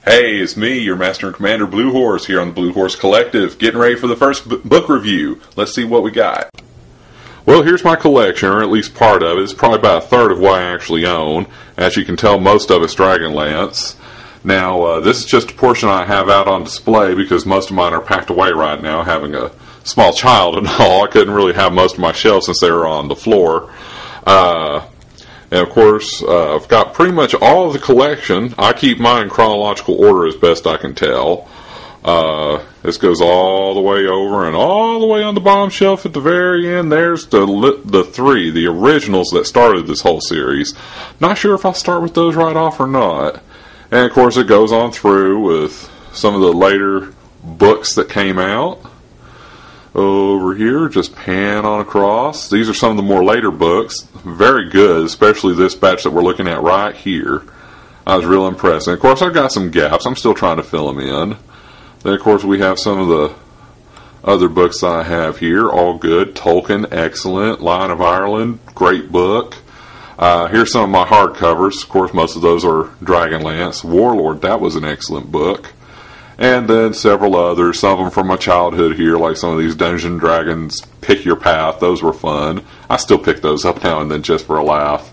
Hey, it's me, your Master and Commander Blue Horse, here on the Blue Horse Collective, getting ready for the first book review. Let's see what we got. Well, here's my collection, or at least part of it. It's probably about a third of what I actually own. As you can tell, most of it's Dragonlance. Now, this is just a portion I have out on display because most of mine are packed away right now, having a small child and all. I couldn't really have most of my shelves since they were on the floor. And of course, I've got pretty much all of the collection. I keep mine in chronological order as best I can tell. This goes all the way over and all the way on the bottom shelf at the very end. There's the three, the originals that started this whole series. Not sure if I'll start with those right off or not. And of course, it goes on through with some of the later books that came out. Over here, just pan on across. These are some of the more later books. Very good, especially this batch that we're looking at right here. I was real impressed. And of course, I've got some gaps. I'm still trying to fill them in. Then, of course, we have some of the other books I have here. All good. Tolkien, excellent. Lion of Ireland, great book. Here's some of my hardcovers. Of course, most of those are Dragonlance. Warlord, that was an excellent book. And then several others, some of them from my childhood here, like some of these Dungeons & Dragons Pick Your Path. Those were fun. I still pick those up now and then just for a laugh.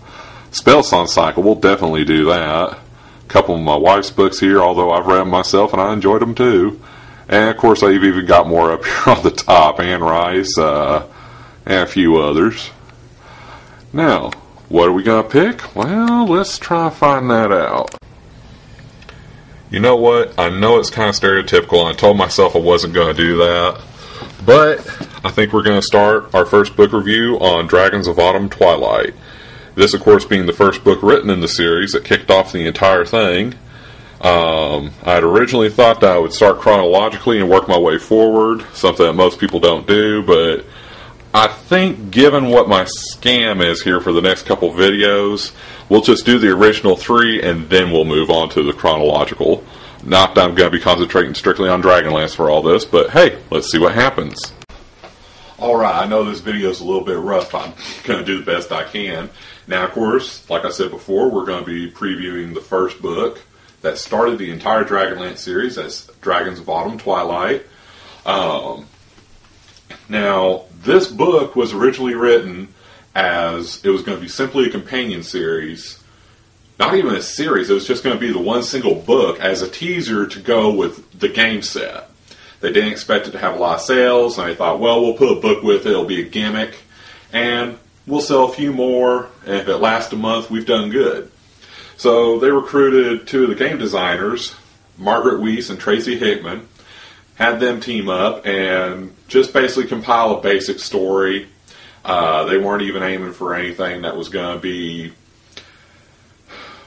Spellsong Cycle, we'll definitely do that. A couple of my wife's books here, although I've read them myself and I enjoyed them too. And of course, I've even got more up here on the top. Anne Rice, and a few others. Now, what are we going to pick? Well, let's try to find that out. You know what? I know it's kind of stereotypical, and I told myself I wasn't going to do that. But I think we're going to start our first book review on Dragons of Autumn Twilight. This, of course, being the first book written in the series that kicked off the entire thing. I had originally thought that I would start chronologically and work my way forward, something that most people don't do, but I think given what my scam is here for the next couple videos, we'll just do the original three and then we'll move on to the chronological. Not that I'm going to be concentrating strictly on Dragonlance for all this, but hey, let's see what happens. Alright, I know this video is a little bit rough. I'm going to do the best I can. Now, of course, like I said before, we're going to be previewing the first book that started the entire Dragonlance series. That's Dragons of Autumn Twilight. Now, this book was originally written as it was going to be simply a companion series. Not even a series, it was just going to be the one single book as a teaser to go with the game set. They didn't expect it to have a lot of sales, and they thought, well, we'll put a book with it, it'll be a gimmick, and we'll sell a few more, and if it lasts a month, we've done good. So they recruited two of the game designers, Margerete Weis and Tracy Hickman, had them team up and just basically compile a basic story. They weren't even aiming for anything that was going to be...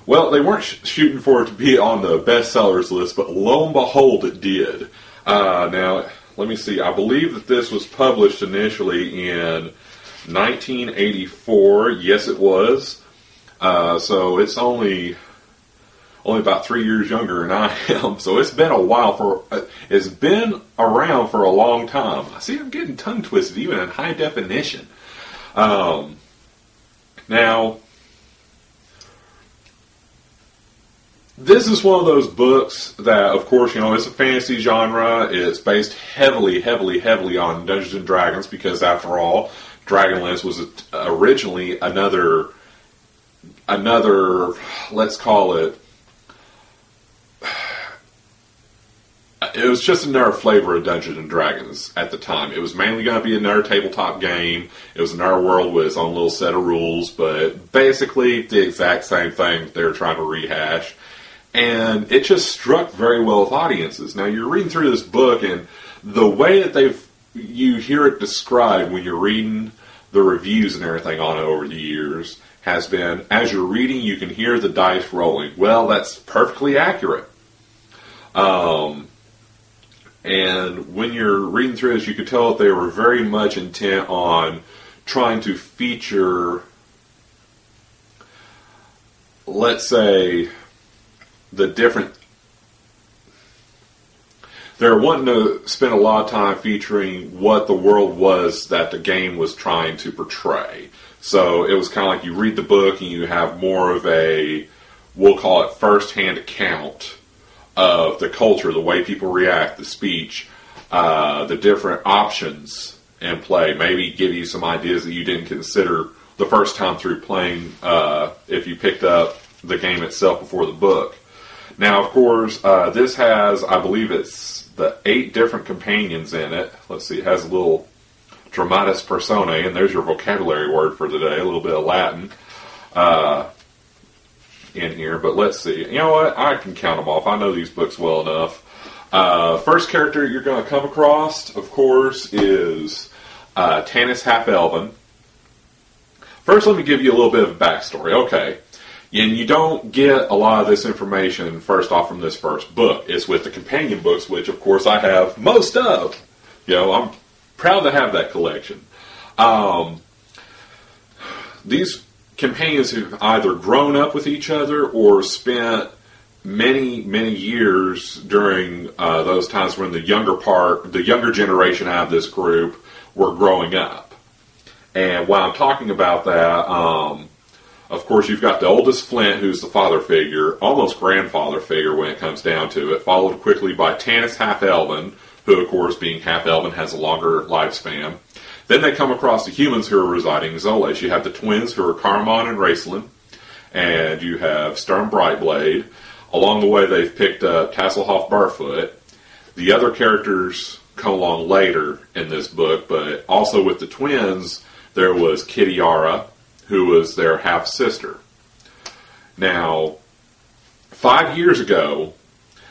Well, they weren't shooting for it to be on the bestsellers list, but lo and behold, it did. Now, let me see. I believe that this was published initially in 1984. Yes, it was. So it's only about 3 years younger than I am, so it's been a while it's been around for a long time. See, I'm getting tongue twisted even in high definition. Now, this is one of those books that, of course, it's a fantasy genre. It's based heavily on Dungeons and Dragons because, after all, Dragonlance was originally another, let's call it, it was just another flavor of Dungeons and Dragons at the time. It was mainly going to be another tabletop game. It was another world with its own little set of rules, but basically the exact same thing they were trying to rehash. And it just struck very well with audiences. Now, you're reading through this book, and the way that you hear it described when you're reading the reviews and everything on it over the years has been, as you're reading, you can hear the dice rolling. Well, that's perfectly accurate. And when you're reading through this, you could tell that they were very much intent on trying to feature, let's say, the different... They're wanting to spend a lot of time featuring what the world was that the game was trying to portray. So it was kind of like you read the book and you have more of a, we'll call it first-hand account of the culture, the way people react, the speech, the different options in play. Maybe give you some ideas that you didn't consider the first time through playing if you picked up the game itself before the book. Now, of course, this has, I believe it's the 8 different companions in it. Let's see, it has a little dramatis personae, and there's your vocabulary word for today, a little bit of Latin in here. But let's see. You know what? I can count them off. I know these books well enough. First character you're going to come across, of course, is Tanis Half-Elven. First, let me give you a little bit of backstory. Okay. And you don't get a lot of this information first off from this first book. It's with the companion books, which of course I have most of. You know, I'm proud to have that collection. These companions have either grown up with each other or spent many, many years during those times when the younger generation out of this group were growing up. And while I'm talking about that, of course, you've got the oldest Flint, who's the father figure, almost grandfather figure when it comes down to it, followed quickly by Tanis Half-Elven, who, of course, being half-elven, has a longer lifespan. Then they come across the humans who are residing in Zoles. You have the twins, who are Caramon and Raistlin, and you have Sturm Brightblade. Along the way, they've picked up Tasselhoff Barfoot. The other characters come along later in this book, but also with the twins, there was Kitiara, who was their half-sister. Now, 5 years ago,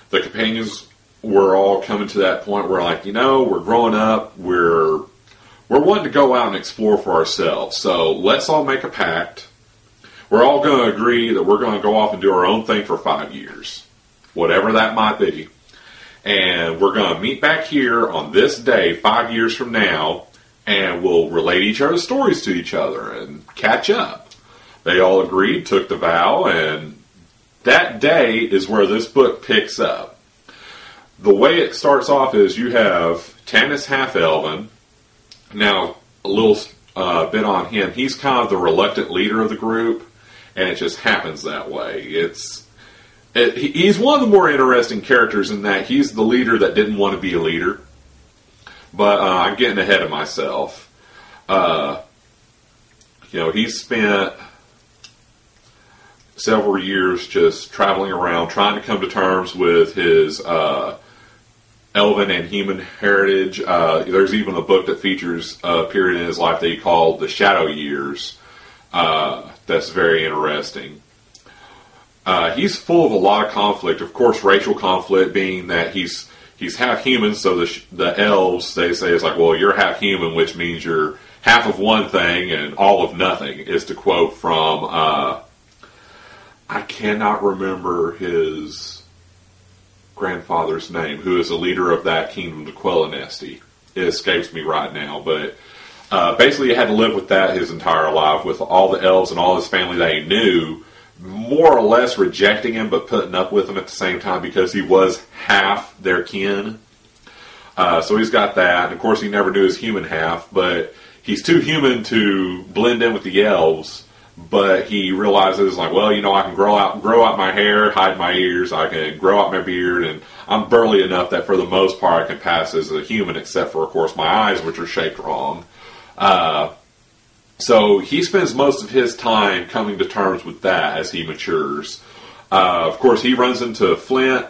the companions were all coming to that point where, like, you know, we're growing up, we're wanting to go out and explore for ourselves, so let's all make a pact. We're all going to agree that we're going to go off and do our own thing for 5 years, whatever that might be. And we're going to meet back here on this day, 5 years from now, and we'll relate each other's stories to each other and catch up. They all agreed, took the vow, and that day is where this book picks up. The way it starts off is you have Tanis Half-Elven. Now, a little bit on him. He's kind of the reluctant leader of the group, and it just happens that way. He's one of the more interesting characters in that he's the leader that didn't want to be a leader. But I'm getting ahead of myself. He's spent several years just traveling around, trying to come to terms with his elven and human heritage. There's even a book that features a period in his life that he called the Shadow Years. That's very interesting. He's full of a lot of conflict. Of course, racial conflict being that he's half human, so the elves, they say, it's like, well, you're half human, which means you're half of one thing and all of nothing, is to quote from, I cannot remember his grandfather's name, who is the leader of that kingdom, the Quellenesti. It escapes me right now, but basically he had to live with that his entire life, with all the elves and all his family that he knew, more or less rejecting him, but putting up with him at the same time because he was half their kin. So he's got that. And of course, he never knew his human half, but he's too human to blend in with the elves. But he realizes, like, well, I can grow out my hair, hide my ears, I can grow out my beard, and I'm burly enough that for the most part I can pass as a human, except for, of course, my eyes, which are shaped wrong. So he spends most of his time coming to terms with that as he matures. Of course, he runs into Flint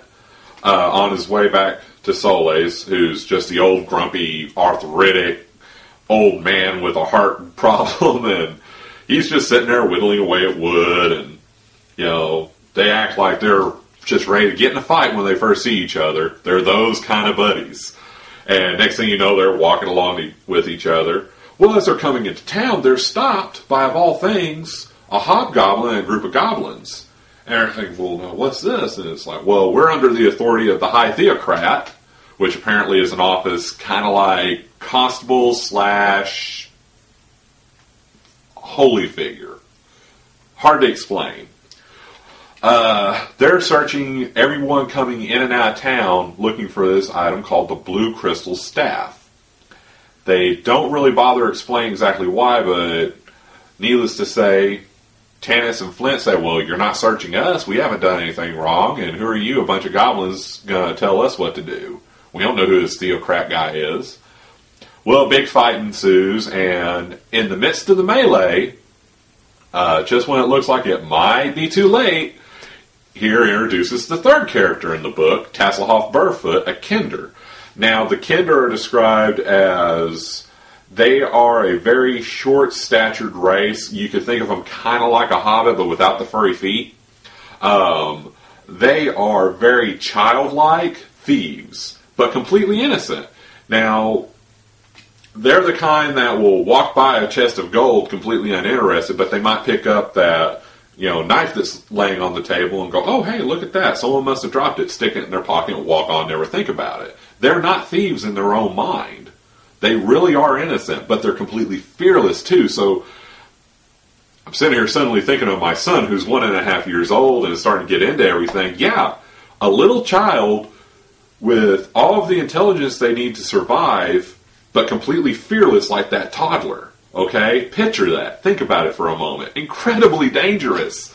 on his way back to Soles, who's just the old, grumpy, arthritic old man with a heart problem, and he's just sitting there whittling away at wood, and, they act like they're just ready to get in a fight when they first see each other. They're those kind of buddies. And next thing you know, they're walking along with each other. Well, as they're coming into town, they're stopped by, of all things, a hobgoblin and a group of goblins. And they're thinking, well, now what's this? And it's like, well, we're under the authority of the High Theocrat, which apparently is an office kind of like constable / holy figure. Hard to explain. They're searching everyone coming in and out of town looking for this item called the Blue Crystal Staff. They don't really bother explaining exactly why, but needless to say, Tannis and Flint say, well, you're not searching us. We haven't done anything wrong. And who are you, a bunch of goblins, going to tell us what to do? We don't know who this theocrat guy is. Well, a big fight ensues, and in the midst of the melee, just when it looks like it might be too late, here introduces the third character in the book, Tasselhoff Burrfoot, a Kender. Now, the Kender are described as, they are a very short-statured race. You could think of them kind of like a hobbit, but without the furry feet. They are very childlike thieves, but completely innocent. Now, they're the kind that will walk by a chest of gold completely uninterested, but they might pick up that, knife that's laying on the table and go, oh, hey, look at that. Someone must have dropped it, stick it in their pocket and walk on, never think about it. They're not thieves in their own mind. They really are innocent, but they're completely fearless too. So I'm sitting here suddenly thinking of my son who's 1.5 years old and is starting to get into everything. Yeah, a little child with all of the intelligence they need to survive, but completely fearless like that toddler. Okay? Picture that. Think about it for a moment. Incredibly dangerous.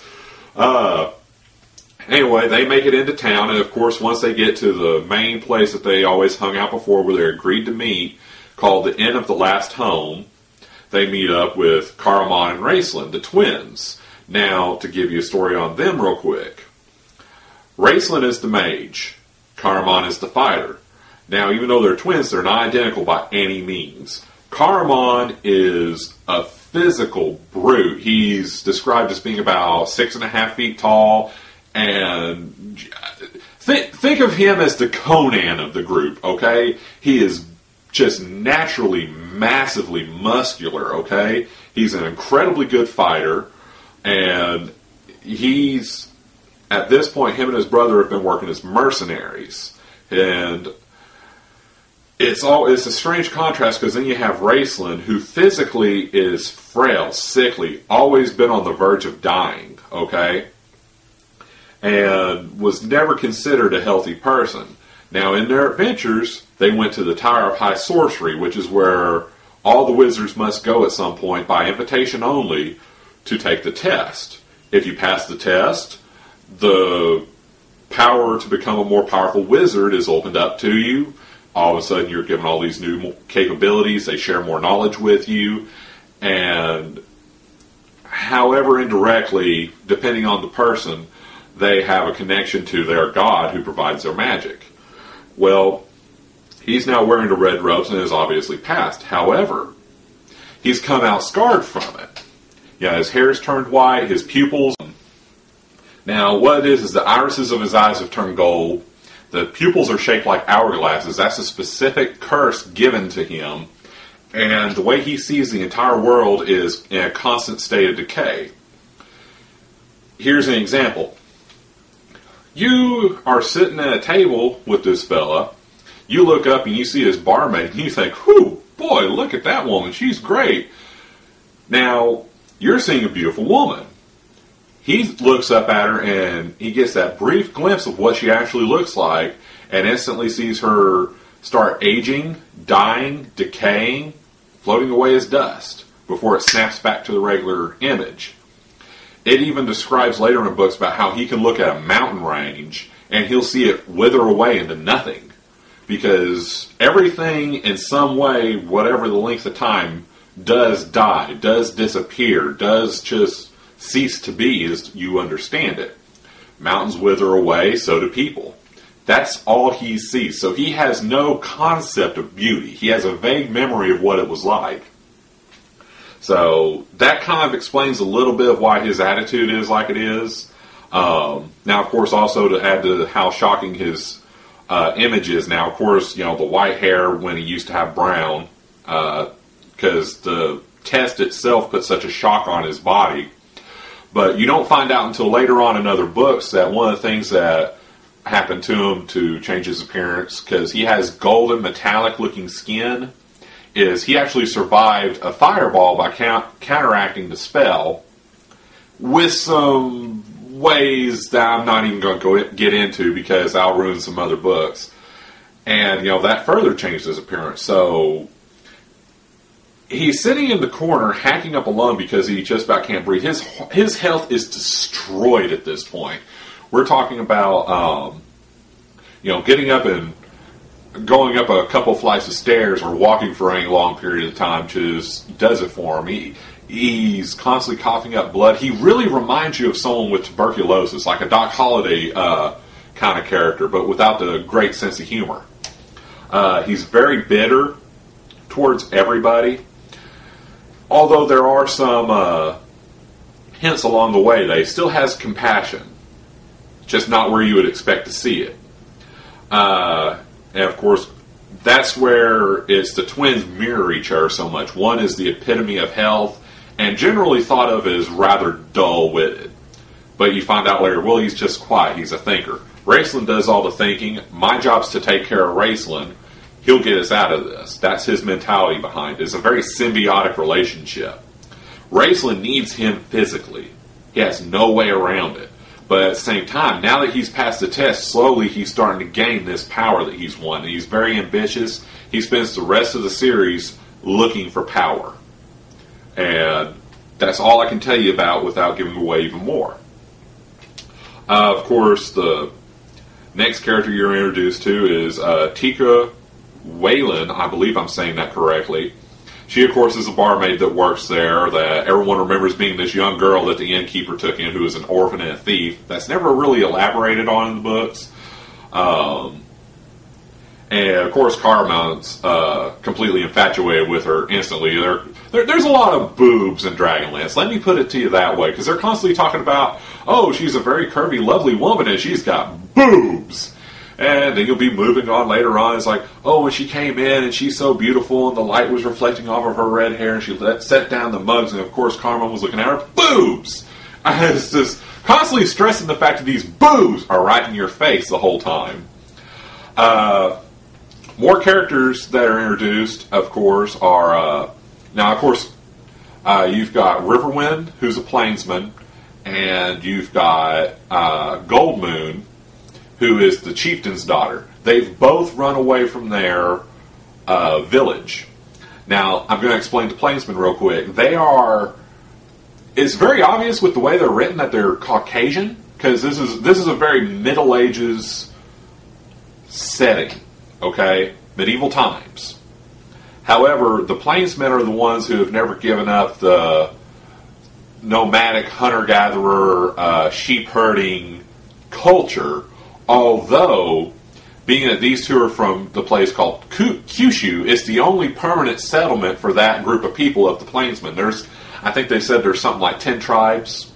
Anyway, they make it into town, and of course, once they get to the main place that they always hung out before, where they agreed to meet, called the Inn of the Last Home, they meet up with Caramon and Raistlin, the twins. Now, to give you a story on them real quick. Raistlin is the mage. Caramon is the fighter. Now, even though they're twins, they're not identical by any means. Caramon is a physical brute. He's described as being about 6.5 feet tall, and think of him as the Conan of the group, okay? He is just naturally massively muscular, okay? He's an incredibly good fighter, and he's, at this point, him and his brother have been working as mercenaries. And it's a strange contrast, because then you have Raistlin, who physically is frail, sickly, always been on the verge of dying, okay? And was never considered a healthy person. Now, in their adventures, they went to the Tower of High Sorcery, which is where all the wizards must go at some point, by invitation only, to take the test. If you pass the test, the power to become a more powerful wizard is opened up to you. All of a sudden, you're given all these new capabilities. They share more knowledge with you. And however indirectly, depending on the person, they have a connection to their god who provides their magic. Well, he's now wearing the red robes and is obviously passed. However, he's come out scarred from it. Yeah, his hair's turned white, his pupils. Now, what it is the irises of his eyes have turned gold. The pupils are shaped like hourglasses. That's a specific curse given to him. And the way he sees the entire world is in a constant state of decay. Here's an example. You are sitting at a table with this fella. You look up and you see his barmaid, and you think, whew, boy, look at that woman. She's great. Now, you're seeing a beautiful woman. He looks up at her, and he gets that brief glimpse of what she actually looks like, and instantly sees her start aging, dying, decaying, floating away as dust, before it snaps back to the regular image. It even describes later in the books about how he can look at a mountain range and he'll see it wither away into nothing. Because everything in some way, whatever the length of time, does die, does disappear, does just cease to be as you understand it. Mountains wither away, so do people. That's all he sees. So he has no concept of beauty. He has a vague memory of what it was like. So that kind of explains a little bit of why his attitude is like it is. Now, of course, also to add to how shocking his image is now, of course, the white hair when he used to have brown, because the test itself put such a shock on his body. But you don't find out until later on in other books that one of the things that happened to him to change his appearance, because he has golden metallic looking skin, is he actually survived a fireball by counteracting the spell with some ways that I'm not even going to get into because I'll ruin some other books. And, that further changed his appearance. So he's sitting in the corner, hacking up a lung because he just about can't breathe. His health is destroyed at this point. We're talking about, getting up and going up a couple flights of stairs or walking for any long period of time just does it for him. He's constantly coughing up blood. He really reminds you of someone with tuberculosis, like a Doc Holliday kind of character, but without the great sense of humor. He's very bitter towards everybody. Although there are some hints along the way that he still has compassion. Just not where you would expect to see it. And of course, that's where it's the twins mirror each other so much. One is the epitome of health, and generally thought of as rather dull-witted. But you find out later, well, he's just quiet. He's a thinker. Raistlin does all the thinking. My job's to take care of Raistlin. He'll get us out of this. That's his mentality behind it. It's a very symbiotic relationship. Raistlin needs him physically. He has no way around it. But at the same time, now that he's passed the test, slowly he's starting to gain this power that he's won. And he's very ambitious. He spends the rest of the series looking for power. And that's all I can tell you about without giving away even more. Of course, the next character you're introduced to is Tika Whalen. I believe I'm saying that correctly. She, of course, is a barmaid that works there that everyone remembers being this young girl that the innkeeper took in who is an orphan and a thief. That's never really elaborated on in the books. And, of course, Caramont's completely infatuated with her instantly. There's a lot of boobs in Dragonlance. Let me put it to you that way. Because they're constantly talking about, oh, she's a very curvy, lovely woman, and she's got boobs. And then you'll be moving on later on. It's like, oh, when she came in and she's so beautiful and the light was reflecting off of her red hair and she set down the mugs and, of course, Carmen was looking at her. Boobs! And it's just constantly stressing the fact that these boobs are right in your face the whole time. More characters that are introduced, of course, are... you've got Riverwind, who's a plainsman, and you've got Goldmoon, who is the chieftain's daughter. They've both run away from their village. Now, I'm going to explain the plainsmen real quick. It's very obvious with the way they're written that they're Caucasian, because this is a very Middle Ages setting, okay? Medieval times. However, the plainsmen are the ones who have never given up the nomadic hunter-gatherer, sheep-herding culture. Although, being that these two are from the place called Kyushu, it's the only permanent settlement for that group of people of the plainsmen. I think they said there's something like 10 tribes,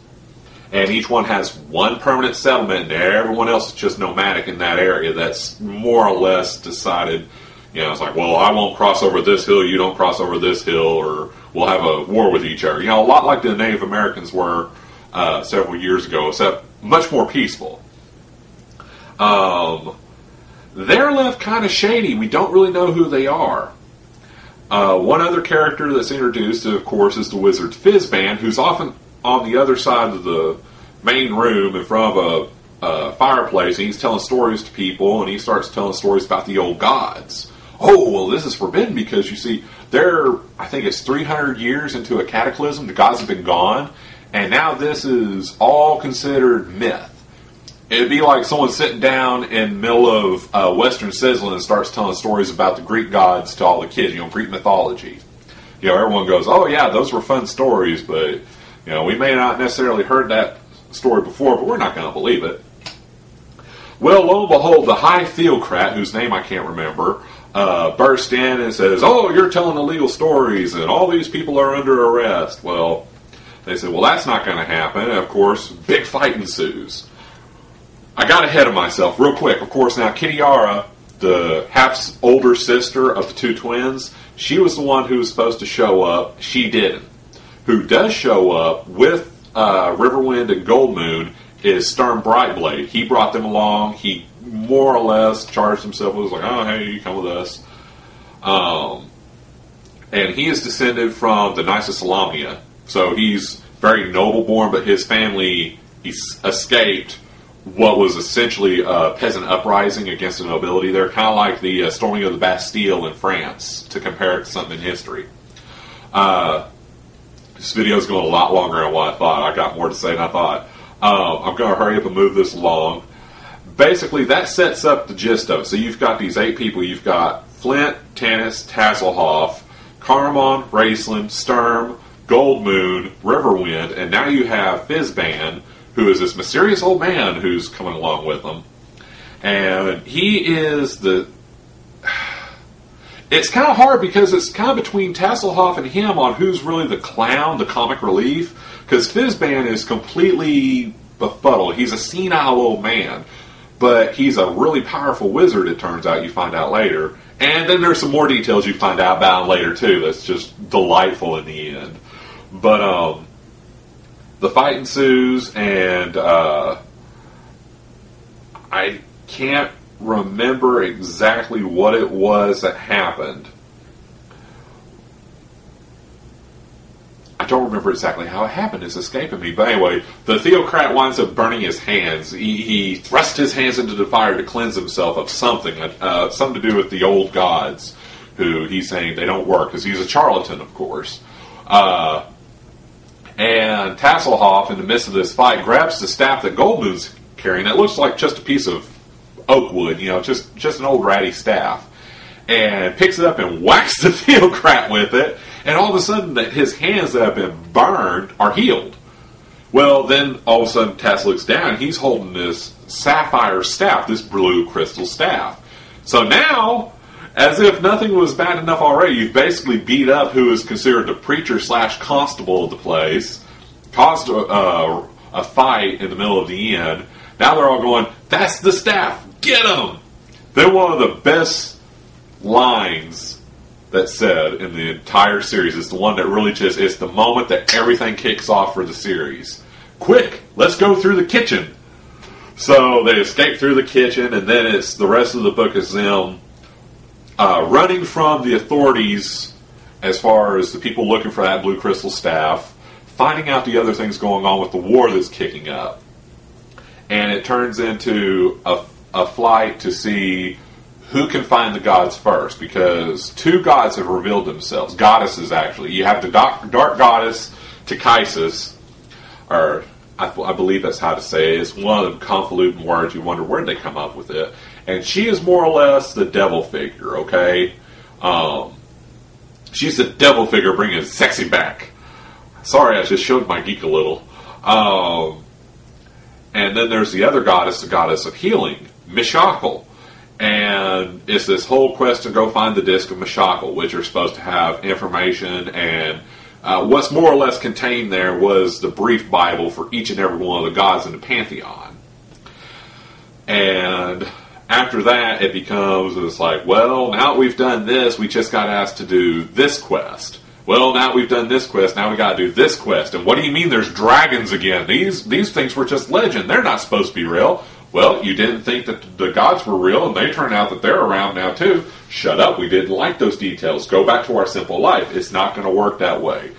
and each one has one permanent settlement, and everyone else is just nomadic in that area. That's more or less decided, it's like, well, I won't cross over this hill, you don't cross over this hill, or we'll have a war with each other. A lot like the Native Americans were several years ago, except much more peaceful. They're left kind of shady. We don't really know who they are. One other character that's introduced, of course, is the wizard Fizzband, who's often on the other side of the main room in front of a fireplace, and he's telling stories to people, and he starts telling stories about the old gods. Oh, well, this is forbidden because, you see, I think it's 300 years into a cataclysm. The gods have been gone, and now this is all considered myth. It'd be like someone sitting down in the middle of Western Sizzling and starts telling stories about the Greek gods to all the kids, Greek mythology. Everyone goes, oh yeah, those were fun stories, but, we may not necessarily heard that story before, but we're not going to believe it. Well, lo and behold, the High Theocrat, whose name I can't remember, burst in and says, oh, you're telling illegal stories, and all these people are under arrest. Well, they said, well, that's not going to happen, and of course, big fight ensues. I got ahead of myself real quick. Of course, now Kitiara, the half older sister of the two twins, she was the one who was supposed to show up. She didn't. Who does show up with Riverwind and Goldmoon is Stern Brightblade. He brought them along. He more or less charged himself. Was like, oh, hey, you come with us. And he is descended from the Knights of Salamnia. So he's very noble born, but his family escaped what was essentially a peasant uprising against the nobility. They're kind of like the storming of the Bastille in France, to compare it to something in history. This video is going a lot longer than what I thought. I got more to say than I thought. I'm going to hurry up and move this along. Basically, that sets up the gist of it. So you've got these 8 people. You've got Flint, Tanis, Tasselhoff, Caramon, Raistlin, Sturm, Goldmoon, Riverwind, and now you have Fizzban, who is this mysterious old man who's coming along with them. And he is the... It's kind of hard because it's kind of between Tasselhoff and him on who's really the clown, the comic relief. Because Fizzban is completely befuddled. He's a senile old man. But he's a really powerful wizard, it turns out. You find out later. And then there's some more details you find out about him later, too. That's just delightful in the end. But, the fight ensues, and, I can't remember exactly what it was that happened. I don't remember exactly how it happened. It's escaping me. But anyway, the Theocrat winds up burning his hands. He thrust his hands into the fire to cleanse himself of something. Something to do with the old gods, who he's saying they don't work, because he's a charlatan, of course. And Tasselhoff, in the midst of this fight, grabs the staff that Goldmoon's carrying. It looks like just a piece of oak wood, just an old ratty staff. And picks it up and whacks the Theocrat with it. And all of a sudden, his hands that have been burned are healed. Well, then all of a sudden, Tass looks down. He's holding this sapphire staff, this blue crystal staff. So now, as if nothing was bad enough already, you've basically beat up who is considered the preacher / constable of the place, caused a fight in the middle of the inn. Now they're all going, "That's the staff! Get him!" Then one of the best lines that's said in the entire series is the one that really it's the moment that everything kicks off for the series. "Quick, let's go through the kitchen." So they escape through the kitchen, and then it's the rest of the book is them running from the authorities as far as the people looking for that blue crystal staff, finding out the other things going on with the war that's kicking up. And it turns into a flight to see who can find the gods first, because 2 gods have revealed themselves. Goddesses, actually. You have the dark goddess, Tychisus, or I believe that's how to say it. It's one of the convoluted words. You wonder where they come up with it. And she is more or less the devil figure, okay? She's the devil figure bringing sexy back. Sorry, I just showed my geek a little. And then there's the other goddess, the goddess of healing, Mishakal. And it's this whole quest to go find the disc of Mishakal, which are supposed to have information, and what's more or less contained there was the brief Bible for each and every one of the gods in the pantheon. And after that, it becomes, it's like, well, now that we've done this, we just got asked to do this quest. Well, now we've done this quest, now we got to do this quest. And what do you mean there's dragons again? These things were just legend. They're not supposed to be real. Well, you didn't think that the gods were real, and they turn out that they're around now too. Shut up, we didn't like those details. Go back to our simple life. It's not going to work that way.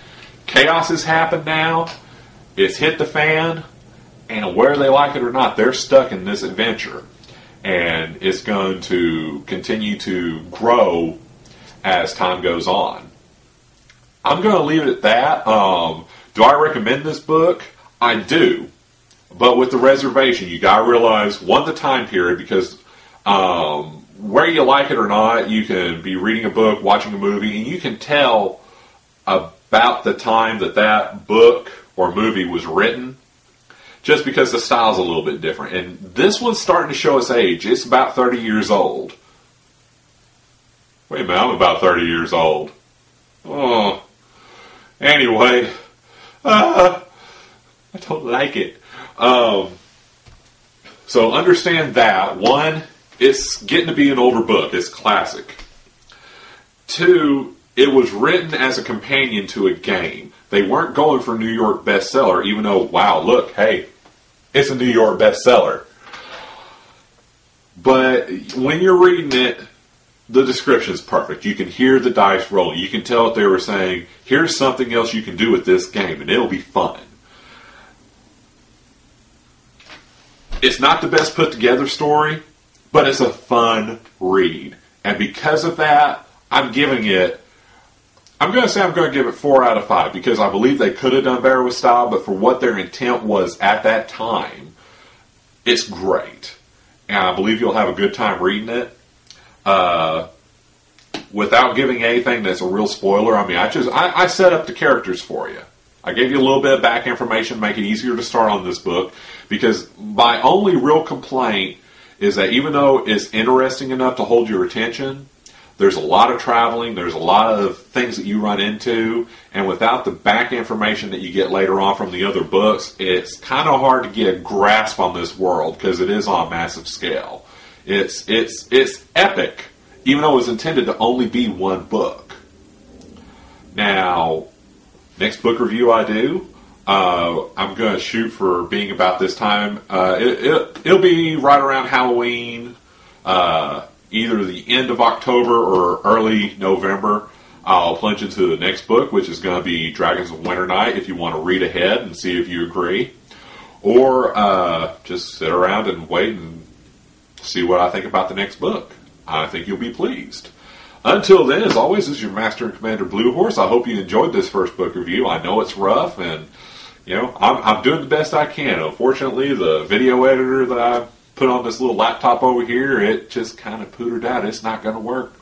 Chaos has happened now. It's hit the fan, and whether they like it or not, they're stuck in this adventure. And it's going to continue to grow as time goes on. I'm going to leave it at that. Do I recommend this book? I do. But with the reservation, you got to realize, one, the time period, because where you like it or not, you can be reading a book, watching a movie, and you can tell about the time that book or movie was written, just because the style's a little bit different. And this one's starting to show its age. It's about 30 years old. Wait a minute, I'm about 30 years old. Oh. Anyway, I don't like it. So understand that. 1, it's getting to be an older book. It's classic. 2, it was written as a companion to a game. They weren't going for New York bestseller, even though, wow, look, hey, it's a New York bestseller. But when you're reading it, the description's perfect. You can hear the dice rolling. You can tell what they were saying, here's something else you can do with this game, and it'll be fun. It's not the best put together story, but it's a fun read. And because of that, I'm giving it I'm going to say I'm going to give it 4 out of 5 because I believe they could have done better with style, but for what their intent was at that time, it's great. And I believe you'll have a good time reading it. Without giving anything that's a real spoiler, I mean, I set up the characters for you. I gave you a little bit of back information to make it easier to start on this book, because my only real complaint is that even though it's interesting enough to hold your attention, there's a lot of traveling, there's a lot of things that you run into, and without the back information that you get later on from the other books, it's kind of hard to get a grasp on this world, because it is on a massive scale. It's epic, even though it was intended to only be one book. Now, next book review I do, I'm going to shoot for being about this time. It'll be right around Halloween, either the end of October or early November. I'll plunge into the next book, which is going to be Dragons of Winter Night, if you want to read ahead and see if you agree. Or just sit around and wait and see what I think about the next book. I think you'll be pleased. Until then, as always, this is your Master and Commander Blue Horse. I hope you enjoyed this first book review. I know it's rough, and I'm doing the best I can. Unfortunately, the video editor that I put on this little laptop over here, it just kind of pootered out. It's not going to work.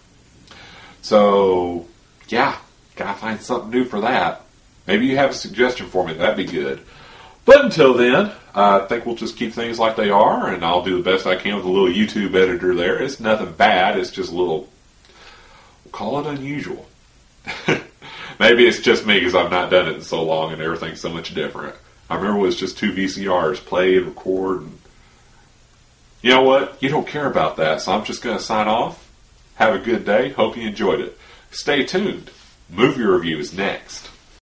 So, yeah, gotta find something new for that. Maybe you have a suggestion for me. That'd be good. But until then, I think we'll just keep things like they are, and I'll do the best I can with a little YouTube editor there. It's nothing bad. It's just a little, we'll call it unusual. Maybe it's just me because I've not done it in so long and everything's so much different. I remember it was just 2 VCRs, play and record. And you know what? You don't care about that, so I'm just going to sign off. Have a good day. Hope you enjoyed it. Stay tuned. Movie review is next.